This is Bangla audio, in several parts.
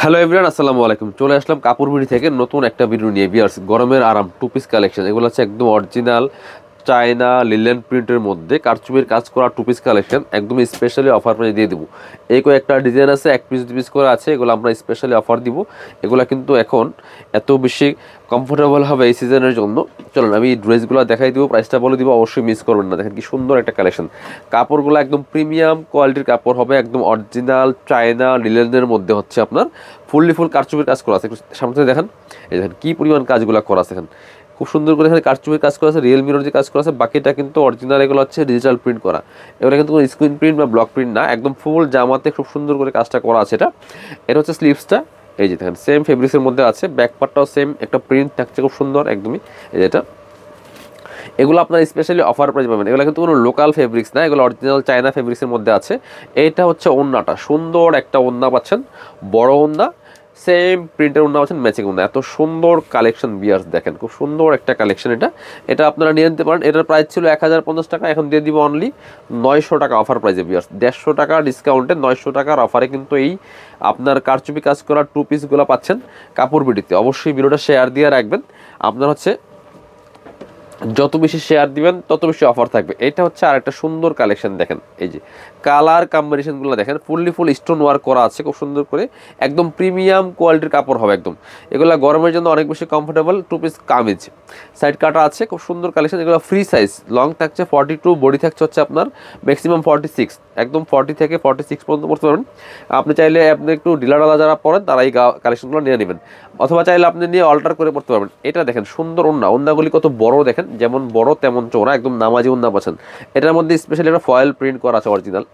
হ্যালো এভরিওয়ান, আসসালামু আলাইকুম। চলে আসলাম কাপড় বিড়ি থেকে নতুন একটা ভিডিও নিয়ে। ভিউয়ার্স, গরমের আরাম টু পিস কালেকশন, এগুলো হচ্ছে একদম অরিজিনাল চায়না লিলেন প্রিন্টের মধ্যে কারচুপির কাজ করা টু পিস কালেকশন, একদম স্পেশালি অফার প্রাইস দিয়ে দেবো। এই কয়েকটা ডিজাইন আছে, এক পিস দু পিস করে আছে, এগুলো আমরা স্পেশালি অফার দিব। এগুলো কিন্তু এখন এত বেশি কমফোর্টেবল হবে এই সিজনের জন্য। চলুন আমি ড্রেসগুলো দেখাই দিব, প্রাইসটা বলে দিব, অবশ্যই মিস করবেন না। দেখেন কি সুন্দর একটা কালেকশন, কাপড়গুলো একদম প্রিমিয়াম কোয়ালিটির কাপড় হবে, একদম অরিজিনাল চায়না লিলেনের মধ্যে হচ্ছে আপনার ফুল কারচুপির কাজ করা আছে। একটু সামনে থেকে দেখেন, এই দেখেন কি পরিমাণ কাজগুলো করা আছে। দেখেন খুব সুন্দর করে এখানে কারচুপির কাজ করা আছে, রিয়েল মিরর যে কাজ করা আছে, বাকিটা কিন্তু অরিজিনাল। এগুলো হচ্ছে ডিজিটাল প্রিন্ট করা, এগুলো কিন্তু কোনো স্ক্রিন প্রিন্ট বা ব্লক প্রিন্ট না, একদম ফুল জামাতে খুব সুন্দর করে কাজটা করা আছে। এটা হচ্ছে স্লিভসটা, এই যে দেখেন সেম ফেব্রিক্সের মধ্যে আছে, ব্যাক পার্টটাও সেম একটা প্রিন্ট থাকছে, খুব সুন্দর একদমই। এই যেটা এগুলো আপনার স্পেশালি অফার প্রাইস পাবেন, এগুলো কিন্তু কোনো লোকাল ফেব্রিক্স না, এগুলো অরিজিনাল চায়না ফেব্রিক্সের মধ্যে আছে। এইটা হচ্ছে ওড়নাটা, সুন্দর একটা ওড়না পাচ্ছেন, বড় ওড়না, সেম প্রিন্টের ওড়না পাচ্ছেন, ম্যাচিং ওড়না। এত সুন্দর কালেকশন ভিউয়ার্স, দেখেন খুব সুন্দর একটা কালেকশন। এটা আপনারা নিয়ে নিতে পারেন। এটার প্রাইস ছিল 1050 টাকা, এখন দিয়ে দিব অনলি 900 টাকা অফার প্রাইসে ভিউয়ার্স। 150 টাকা ডিসকাউন্টে 900 টাকার অফারে কিন্তু এই আপনার কারচুপি কাজ করা টু পিসগুলো পাচ্ছেন কাপড় বিডিতে। অবশ্যই ভিডিওটা শেয়ার দিয়ে রাখবেন, আপনার হচ্ছে যত বেশি শেয়ার দিবেন তত বেশি অফার থাকবে। এটা হচ্ছে আর একটা সুন্দর কালেকশন, দেখেন এই যে কালার কম্বিনেশনগুলো দেখেন, ফুল স্টোন ওয়ার্ক করা আছে খুব সুন্দর করে, একদম প্রিমিয়াম কোয়ালিটির কাপড় হবে একদম। এগুলো গরমের জন্য অনেক বেশি comfortable. Two piece kameez, side কাটা আছে, খুব সুন্দর কালেকশন। এগুলো ফ্রি সাইজ, লং থাকছে 42, বডি থাকছে হচ্ছে আপনার ম্যাক্সিমাম 46, একদম 40 থেকে 46 পর্যন্ত পড়তে পারবেন। আপনি চাইলে আপনি একটু ঢিলাঢালা যারা পরেন তারা এই কালেকশনগুলো নিয়ে নেবেন, অথবা চাইলে আপনি নিয়ে অল্টার করে পড়তে পারবেন। এটা দেখেন সুন্দর ওড়না, ওড়নাগুলি কত বড় দেখেন, যেমন বড় তেমন চওড়া, একদম নামাজি ওড়না পাচ্ছেন। এটার মধ্যে স্পেশালি একটা ফয়েল প্রিন্ট করা আছে অরিজিনাল,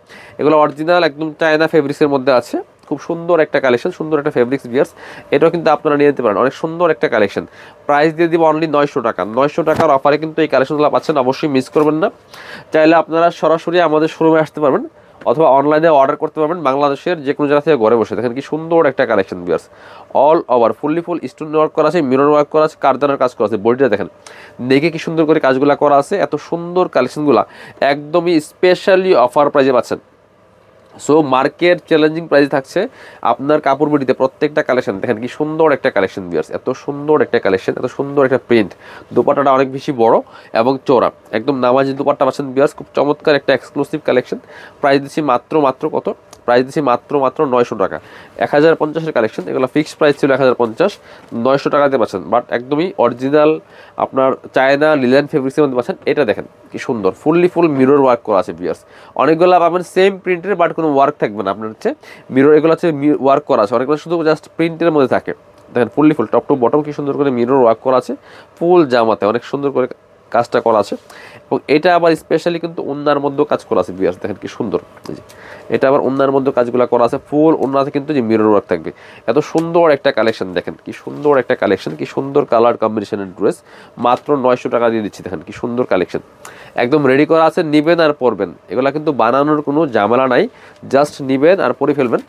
এগুলো অরিজিনাল একদম চায়না ফেব্রিক্সের মধ্যে আছে। খুব সুন্দর একটা কালেকশন, সুন্দর একটা ফেব্রিক্স ভিউয়ার্স, এটাও কিন্তু আপনারা নিয়ে নিতে পারেন। অনেক সুন্দর একটা কালেকশন, প্রাইস দিয়ে দিব অনলি 900 টাকা। 900 টাকার অফারে কিন্তু এই কালেকশনগুলো পাচ্ছেন, অবশ্যই মিস করবেন না। চাইলে আপনারা সরাসরি আমাদের শোরুমে আসতে পারবেন, অথবা অনলাইনে অর্ডার করতে পারবেন বাংলাদেশের যে কোনো জায়গা থেকে ঘরে বসে। দেখেন কি সুন্দর একটা কালেকশন ভিউয়ার্স, অল ওভার ফুল স্টোন ওয়ার্ক করা আছে, মিরর ওয়ার্ক করা আছে, কারদানার কাজ করা আছে। বডিটা দেখেন, নেকে কি সুন্দর করে কাজগুলো করা আছে। এত সুন্দর কালেকশনগুলো একদমই স্পেশালি অফার প্রাইজে পাচ্ছেন। সো মার্কেট চ্যালেঞ্জিং প্রাইস থাকছে আপনার কাপড় বিডিতে প্রত্যেকটা কালেকশন। দেখেন কি সুন্দর একটা কালেকশন ভিউয়ার্স, এত সুন্দর একটা কালেকশন, এত সুন্দর একটা প্রিন্ট। দোপাট্টাটা অনেক বেশি বড় এবং চওড়া, একদম নামাজি দোপাট্টা পাচ্ছেন ভিউয়ার্স, খুব চমৎকার একটা এক্সক্লুসিভ কালেকশন। প্রাইস দিচ্ছি মাত্র কত, প্রাইস দিচ্ছি মাত্র 900 টাকা। 1050-এর কালেকশন, এগুলো ফিক্সড প্রাইস ছিল 1050, 900 টাকাতে পাচ্ছেন। বাট একদমই অরিজিনাল আপনার চায়না লিলেন ফেব্রিক্সের মধ্যে পাচ্ছেন। এটা দেখেন কি সুন্দর, ফুল মিরর ওয়ার্ক করা আছে ভিউয়ার্স। অনেকগুলো পাবেন সেম প্রিন্টের, বাট কোনো ওয়ার্ক থাকবে না, আপনার হচ্ছে মিরর, এগুলো হচ্ছে ওয়ার্ক করা আছে। অনেকগুলো শুধু জাস্ট প্রিন্টের মধ্যে থাকে। দেখেন ফুল টপ টু বটম কি সুন্দর করে মিরর ওয়ার্ক করা আছে, ফুল জামাতে অনেক সুন্দর করে কাজটা করা আছে। এবং এটা আবার স্পেশালি কিন্তু ওন্নার মধ্যেও কাজ করা আছে ভিউয়ার্স, দেখেন কি সুন্দর। এটা আবার ওন্নার মধ্যে কাজগুলো করা আছে, ফুল ওন্নাতে কিন্তু যে মিরর ওয়ার্ক থাকবে। এত সুন্দর একটা কালেকশন, দেখেন কি সুন্দর একটা কালেকশন, কি সুন্দর কালার কম্বিনেশনের ড্রেস, মাত্র 900 টাকা দিয়ে দিচ্ছি। দেখেন কি সুন্দর কালেকশন, একদম রেডি করা আছে, নিবেন আর পরবেন। এগুলা কিন্তু বানানোর কোনো ঝামেলা নাই, জাস্ট নিবেন আর পরে ফেলবেন।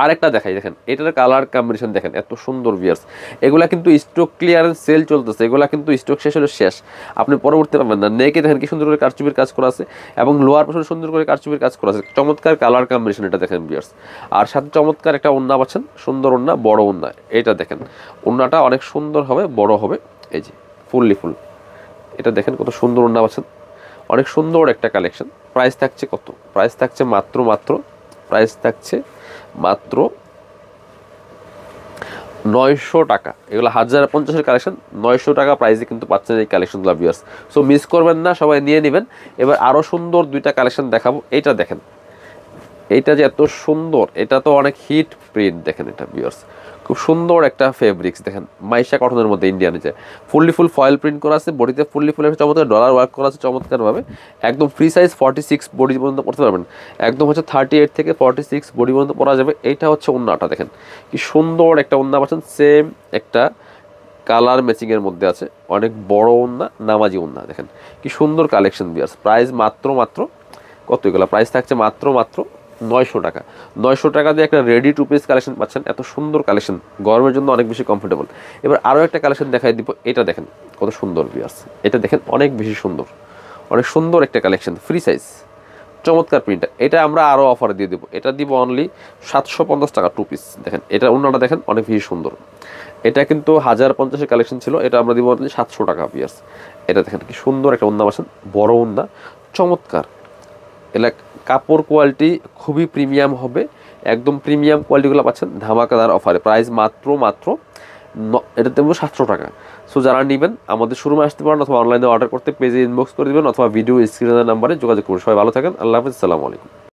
আরেকটা দেখাই, দেখেন এটার কালার কম্বিনেশন দেখেন, এত সুন্দর ভিউয়ার্স। এগুলা কিন্তু স্টক ক্লিয়ারেন্স সেল চলতেছে, এগুলা কিন্তু স্টক শেষ হলে শেষ, আপনি পরবর্তী পাবেন না। নেকে দেখেন কি সুন্দর করে কারচুপির কাজ করা আছে, এবং লোয়ার পোর্শনে সুন্দর করে কারচুপির কাজ করা আছে। চমৎকার কালার কম্বিনেশন এটা দেখেন ভিউয়ার্স। আর সাথে চমৎকার একটা ওড়না পাচ্ছেন, সুন্দর ওড়না, বড় ওড়না। এটা দেখেন ওড়নাটা অনেক সুন্দর হবে, বড় হবে, এই যে ফুল। এটা দেখেন কত সুন্দর ওড়না পাচ্ছেন, অনেক সুন্দর একটা কালেকশন। প্রাইস থাকছে কত, প্রাইস থাকছে মাত্র প্রাইস থাকছে মাত্র 900 টাকা। এগুলো 1050-এর কালেকশন, 900 টাকা প্রাইসে কিন্তু পাচ্ছেন এই কালেকশনগুলো ভিউয়ার্স। সো মিস করবেন না, সবাই নিয়ে নেবেন। এবার আরও সুন্দর দুইটা কালেকশন দেখাবো। এইটা দেখেন, এইটা যে এত সুন্দর, এটা তো অনেক হিট প্রিন্ট। দেখেন এটা ভিউয়ার্স, খুব সুন্দর একটা ফেব্রিক্স, দেখেন মাইশা কটনের মধ্যে ইন্ডিয়ান, যে ফুল ফয়েল প্রিন্ট করা আছে, বডিতে ফুল চমৎকার ডলার ওয়ার্ক করা আছে চমৎকারভাবে। একদম ফ্রি সাইজ 46 বডি পর্যন্ত পড়তে পারবেন, একদম হচ্ছে 38 থেকে 46 বডি পর্যন্ত পরা যাবে। এইটা হচ্ছে ওন্নাটা, দেখেন কি সুন্দর একটা ওন্না পাচ্ছেন, সেম একটা কালার ম্যাচিংয়ের মধ্যে আছে, অনেক বড় ওন্না, নামাজি ওন্না। দেখেন কি সুন্দর কালেকশন ভিউয়ার্স। প্রাইস মাত্র কত, এগুলো প্রাইস থাকছে মাত্র 900 টাকা। 900 টাকা দিয়ে একটা রেডি টু পিস কালেকশন পাচ্ছেন, এত সুন্দর কালেকশন, গরমের জন্য অনেক বেশি কমফোর্টেবল। এবার আরও একটা কালেকশন দেখাই দিব। এটা দেখেন কত সুন্দর ভিউয়ার্স, এটা দেখেন অনেক বেশি সুন্দর, অনেক সুন্দর একটা কালেকশন, ফ্রি সাইজ চমৎকার প্রিন্টার, এটা আমরা আরও অফারে দিয়ে দেবো। এটা দিব অনলি 750 টাকা 2 পিস। দেখেন এটা ওন্নাটা দেখেন অনেক বেশি সুন্দর। এটা কিন্তু 1050-এর কালেকশন ছিল, এটা আমরা দিব অনলি 700 টাকা পিয়ার্স। এটা দেখেন কি সুন্দর একটা ওন্না পাচ্ছেন, বড় ওন্না, চমৎকার। এটা কাপড় কোয়ালিটি খুবই প্রিমিয়াম হবে, একদম প্রিমিয়াম কোয়ালিটিগুলো পাচ্ছেন ধামাকাদার অফারে। প্রাইস মাত্র এটা দেবো 700 টাকা। সো যারা নেবেন আমাদের শোরুমে আসতে পারেন, অথবা অনলাইনে অর্ডার করতে পেজে ইনবক্স করে দেবেন, অথবা ভিডিও স্ক্রিনের নাম্বারে যোগাযোগ করুন। সবাই ভালো থাকেন, আল্লাহ হাফিজ, আসসালামু আলাইকুম।